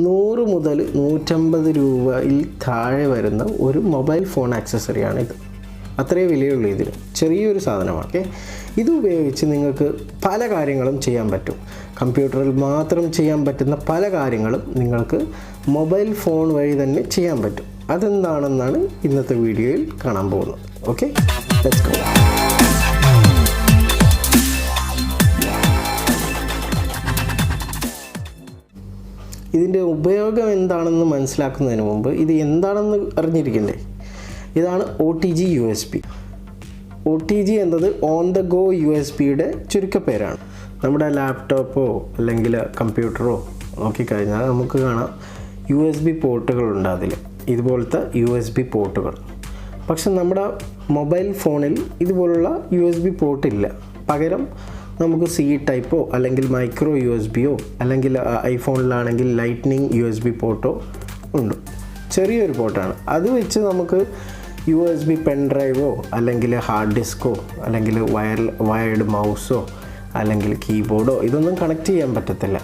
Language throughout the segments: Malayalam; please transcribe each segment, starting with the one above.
100 മുതൽ 150 രൂപയിൽ താഴെ വരുന്ന ഒരു മൊബൈൽ ഫോൺ ആക്സസറിയാണിത്. അത്രയേ വിലയുള്ളൂ ഇതിന്. ചെറിയൊരു സാധനമാണ്. ഓക്കെ, ഇത് ഉപയോഗിച്ച് നിങ്ങൾക്ക് പല കാര്യങ്ങളും ചെയ്യാൻ പറ്റും. കമ്പ്യൂട്ടറിൽ മാത്രം ചെയ്യാൻ പറ്റുന്ന പല കാര്യങ്ങളും നിങ്ങൾക്ക് മൊബൈൽ ഫോൺ വഴി തന്നെ ചെയ്യാൻ പറ്റും. അതെന്താണെന്നാണ് ഇന്നത്തെ വീഡിയോയിൽ കാണാൻ പോകുന്നത്. Okay, let's go. ഇതിൻ്റെ ഉപയോഗം എന്താണെന്ന് മനസ്സിലാക്കുന്നതിന് മുമ്പ് ഇത് എന്താണെന്ന് അറിഞ്ഞിരിക്കണ്ടേ? ഇതാണ് OTG USB. OTG എന്നത് ഓൺ ദ ഗോ USB-യുടെ ചുരുക്കപ്പേരാണ്. നമ്മുടെ ലാപ്ടോപ്പോ അല്ലെങ്കിൽ കമ്പ്യൂട്ടറോ നോക്കിക്കഴിഞ്ഞാൽ നമുക്ക് കാണാം USB പോർട്ടുകളുണ്ട്. അതിൽ ഇതുപോലത്തെ USB പോർട്ടുകൾ. പക്ഷെ നമ്മുടെ മൊബൈൽ ഫോണിൽ ഇതുപോലുള്ള USB പോർട്ടില്ല. പകരം നമുക്ക് C ടൈപ്പോ അല്ലെങ്കിൽ മൈക്രോ USB-യോ അല്ലെങ്കിൽ ഐഫോണിലാണെങ്കിൽ ലൈറ്റ്നിങ് USB പോർട്ടോ ഉണ്ട്. ചെറിയൊരു പോർട്ടാണ്. അത് വെച്ച് നമുക്ക് USB പെൻ ഡ്രൈവോ അല്ലെങ്കിൽ ഹാർഡ് ഡിസ്കോ അല്ലെങ്കിൽ വയർഡ് മൗസോ അല്ലെങ്കിൽ കീബോർഡോ ഇതൊന്നും കണക്ട് ചെയ്യാൻ പറ്റത്തില്ല.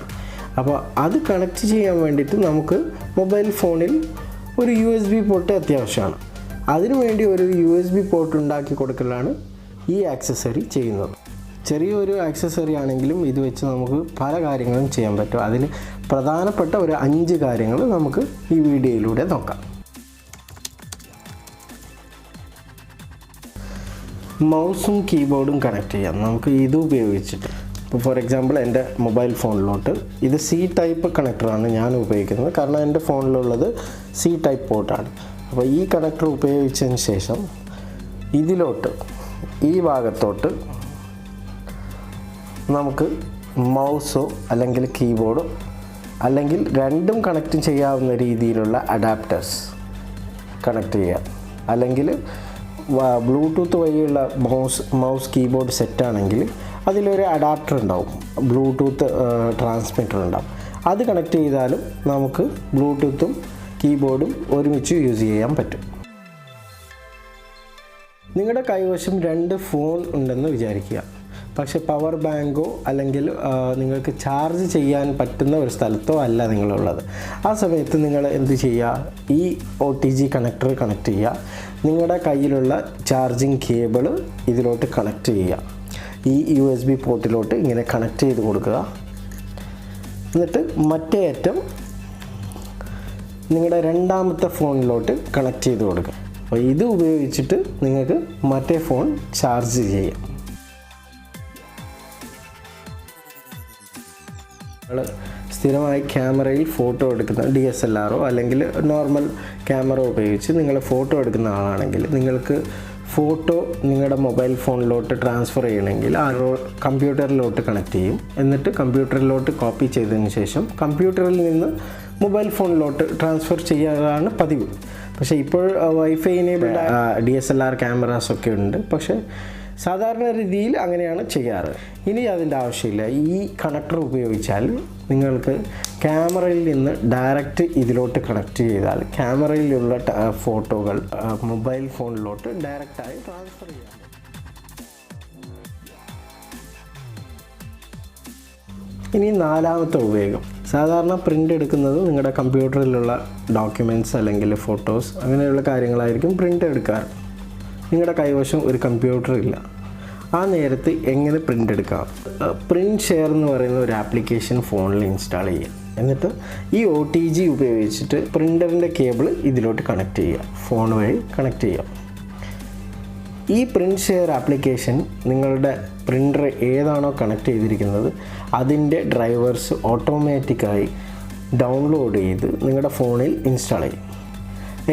അപ്പോൾ അത് കണക്ട് ചെയ്യാൻ വേണ്ടിയിട്ട് നമുക്ക് മൊബൈൽ ഫോണിൽ ഒരു USB പോർട്ട് അത്യാവശ്യമാണ്. അതിനുവേണ്ടി ഒരു USB പോർട്ട് ഉണ്ടാക്കി കൊടുക്കലാണ് ഈ ആക്സസറി ചെയ്യുന്നത്. ചെറിയൊരു ആക്സസറി ആണെങ്കിലും ഇത് വെച്ച് നമുക്ക് പല കാര്യങ്ങളും ചെയ്യാൻ പറ്റും. അതിൽ പ്രധാനപ്പെട്ട ഒരു 5 കാര്യങ്ങൾ നമുക്ക് ഈ വീഡിയോയിലൂടെ നോക്കാം. മൗസും കീബോർഡും കണക്ട് ചെയ്യാം നമുക്ക് ഇത് ഉപയോഗിച്ചിട്ട്. ഇപ്പോൾ ഫോർ എക്സാമ്പിൾ എൻ്റെ മൊബൈൽ ഫോണിലോട്ട് ഇത് C ടൈപ്പ് കണക്ടറാണ് ഞാൻ ഉപയോഗിക്കുന്നത്. കാരണം എൻ്റെ ഫോണിലുള്ളത് C ടൈപ്പ് പോർട്ടാണ്. അപ്പോൾ ഈ കണക്ടർ ഉപയോഗിച്ചതിന് ശേഷം ഇതിലോട്ട് ഈ ഭാഗത്തോട്ട് നമുക്ക് മൗസോ അല്ലെങ്കിൽ കീബോർഡോ അല്ലെങ്കിൽ രണ്ടും കണക്ട് ചെയ്യാവുന്ന രീതിയിലുള്ള അഡാപ്റ്റേഴ്സ് കണക്ട് ചെയ്യാം. അല്ലെങ്കിൽ ബ്ലൂടൂത്ത് വഴിയുള്ള മൗസ് കീബോർഡ് സെറ്റാണെങ്കിൽ അതിലൊരു അഡാപ്റ്റർ ഉണ്ടാവും, ബ്ലൂടൂത്ത് ട്രാൻസ്മിറ്റർ ഉണ്ടാവും. അത് കണക്ട് ചെയ്താലും നമുക്ക് ബ്ലൂടൂത്തും കീബോർഡും ഒരുമിച്ച് യൂസ് ചെയ്യാൻ പറ്റും. നിങ്ങളുടെ കൈവശം 2 ഫോൺ ഉണ്ടെന്ന് വിചാരിക്കുക. പക്ഷെ പവർ ബാങ്കോ അല്ലെങ്കിൽ നിങ്ങൾക്ക് ചാർജ് ചെയ്യാൻ പറ്റുന്ന ഒരു സ്ഥലത്തോ അല്ല നിങ്ങളുള്ളത്. ആ സമയത്ത് നിങ്ങൾ എന്ത് ചെയ്യുക? ഈ OTG കണക്ടർ കണക്ട് ചെയ്യുക. നിങ്ങളുടെ കയ്യിലുള്ള ചാർജിങ് കേബിൾ ഇതിലോട്ട് കണക്ട് ചെയ്യുക. ഈ USB പോർട്ടിലോട്ട് ഇങ്ങനെ കണക്ട് ചെയ്ത് കൊടുക്കുക. എന്നിട്ട് മറ്റേ അറ്റം നിങ്ങളുടെ രണ്ടാമത്തെ ഫോണിലോട്ട് കണക്ട് ചെയ്ത് കൊടുക്കുക. അപ്പോൾ ഇത് ഉപയോഗിച്ചിട്ട് നിങ്ങൾക്ക് മറ്റേ ഫോൺ ചാർജ് ചെയ്യാം. സ്ഥിരമായി ക്യാമറയിൽ ഫോട്ടോ എടുക്കുന്ന DSLR-ഓ അല്ലെങ്കിൽ നോർമൽ ക്യാമറ ഉപയോഗിച്ച് നിങ്ങൾ ഫോട്ടോ എടുക്കുന്ന ആളാണെങ്കിൽ നിങ്ങൾക്ക് ഫോട്ടോ നിങ്ങളുടെ മൊബൈൽ ഫോണിലോട്ട് ട്രാൻസ്ഫർ ചെയ്യണമെങ്കിൽ ആ കമ്പ്യൂട്ടറിലോട്ട് കണക്ട് ചെയ്യും. എന്നിട്ട് കമ്പ്യൂട്ടറിലോട്ട് കോപ്പി ചെയ്തതിന് ശേഷം കമ്പ്യൂട്ടറിൽ നിന്ന് മൊബൈൽ ഫോണിലോട്ട് ട്രാൻസ്ഫർ ചെയ്യാറാണ് പതിവ്. പക്ഷേ ഇപ്പോൾ വൈഫൈ എനേബിൾഡ് DSLR ക്യാമറാസൊക്കെ ഉണ്ട്. പക്ഷേ സാധാരണ രീതിയിൽ അങ്ങനെയാണ് ചെയ്യാറ്. ഇനി അതിൻ്റെ ആവശ്യമില്ല. ഈ കണക്ടർ ഉപയോഗിച്ചാൽ നിങ്ങൾക്ക് ക്യാമറയിൽ നിന്ന് ഡയറക്റ്റ് ഇതിലോട്ട് കണക്ട് ചെയ്താൽ ക്യാമറയിലുള്ള ഫോട്ടോകൾ മൊബൈൽ ഫോണിലോട്ട് ഡയറക്റ്റായി ട്രാൻസ്ഫർ ചെയ്യാം. ഇനി 4ാമത്തെ ഉപയോഗം. സാധാരണ പ്രിൻ്റ് എടുക്കുന്നത് നിങ്ങളുടെ കമ്പ്യൂട്ടറിലുള്ള ഡോക്യുമെൻറ്റ്സ് അല്ലെങ്കിൽ ഫോട്ടോസ് അങ്ങനെയുള്ള കാര്യങ്ങളായിരിക്കും പ്രിൻ്റ് എടുക്കാറ്. നിങ്ങളുടെ കൈവശം ഒരു കമ്പ്യൂട്ടർ ഇല്ല. ആ നേരത്ത് എങ്ങനെ പ്രിൻ്റ് എടുക്കാം? പ്രിൻ്റ് ഷെയർ എന്ന് പറയുന്ന ഒരു ആപ്ലിക്കേഷൻ ഫോണിൽ ഇൻസ്റ്റാൾ ചെയ്യുക. എന്നിട്ട് ഈ OTG ഉപയോഗിച്ചിട്ട് പ്രിൻ്ററിൻ്റെ കേബിൾ ഇതിലോട്ട് കണക്ട് ചെയ്യുക. ഫോൺ വഴി കണക്ട് ചെയ്യുക. ഈ പ്രിൻ്റ് ഷെയർ ആപ്ലിക്കേഷൻ നിങ്ങളുടെ പ്രിൻ്റർ ഏതാണോ കണക്ട് ചെയ്തിരിക്കുന്നത് അതിൻ്റെ ഡ്രൈവേഴ്സ് ഓട്ടോമാറ്റിക്കായി ഡൗൺലോഡ് ചെയ്ത് നിങ്ങളുടെ ഫോണിൽ ഇൻസ്റ്റാൾ ചെയ്യും.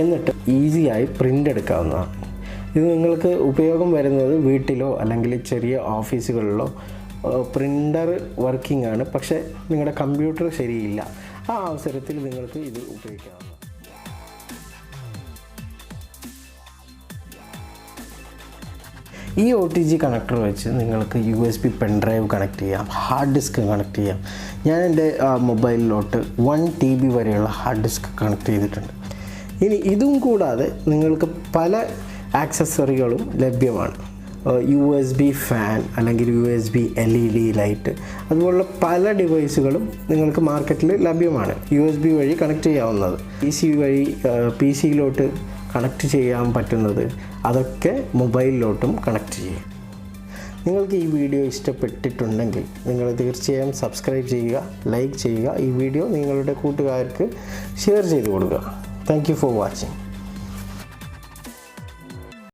എന്നിട്ട് ഈസിയായി പ്രിൻ്റ് എടുക്കാവുന്നതാണ്. ഇത് നിങ്ങൾക്ക് ഉപയോഗം വരുന്നത് വീട്ടിലോ അല്ലെങ്കിൽ ചെറിയ ഓഫീസുകളിലോ പ്രിൻ്റർ വർക്കിംഗ് ആണ്. പക്ഷേ നിങ്ങളുടെ കമ്പ്യൂട്ടർ ശരിയില്ല. ആ അവസരത്തിൽ നിങ്ങൾക്ക് ഇത് ഉപയോഗിക്കാവുന്നതാണ്. ഈ OTG കണക്ടർ വെച്ച് നിങ്ങൾക്ക് USB പെൻ ഡ്രൈവ് കണക്ട് ചെയ്യാം, ഹാർഡ് ഡിസ്ക് കണക്ട് ചെയ്യാം. ഞാൻ എൻ്റെ മൊബൈലിലോട്ട് 1 TB വരെയുള്ള ഹാർഡ് ഡിസ്ക് കണക്ട് ചെയ്തിട്ടുണ്ട്. ഇനി ഇതും കൂടാതെ നിങ്ങൾക്ക് പല ആക്സസറികളും ലഭ്യമാണ്. USB ഫാൻ അല്ലെങ്കിൽ USB LED ലൈറ്റ് അതുപോലുള്ള പല ഡിവൈസുകളും നിങ്ങൾക്ക് മാർക്കറ്റിൽ ലഭ്യമാണ്. USB വഴി കണക്ട് ചെയ്യാവുന്നത്, PC യിലോട്ട് കണക്ട് ചെയ്യാൻ പറ്റുന്നത്, അതൊക്കെ മൊബൈലിലോട്ടും കണക്ട് ചെയ്യും. നിങ്ങൾക്ക് ഈ വീഡിയോ ഇഷ്ടപ്പെട്ടിട്ടുണ്ടെങ്കിൽ നിങ്ങൾ തീർച്ചയായും സബ്സ്ക്രൈബ് ചെയ്യുക, ലൈക്ക് ചെയ്യുക, ഈ വീഡിയോ നിങ്ങളുടെ കൂട്ടുകാർക്ക് ഷെയർ ചെയ്ത് കൊടുക്കുക. Thank you for watching.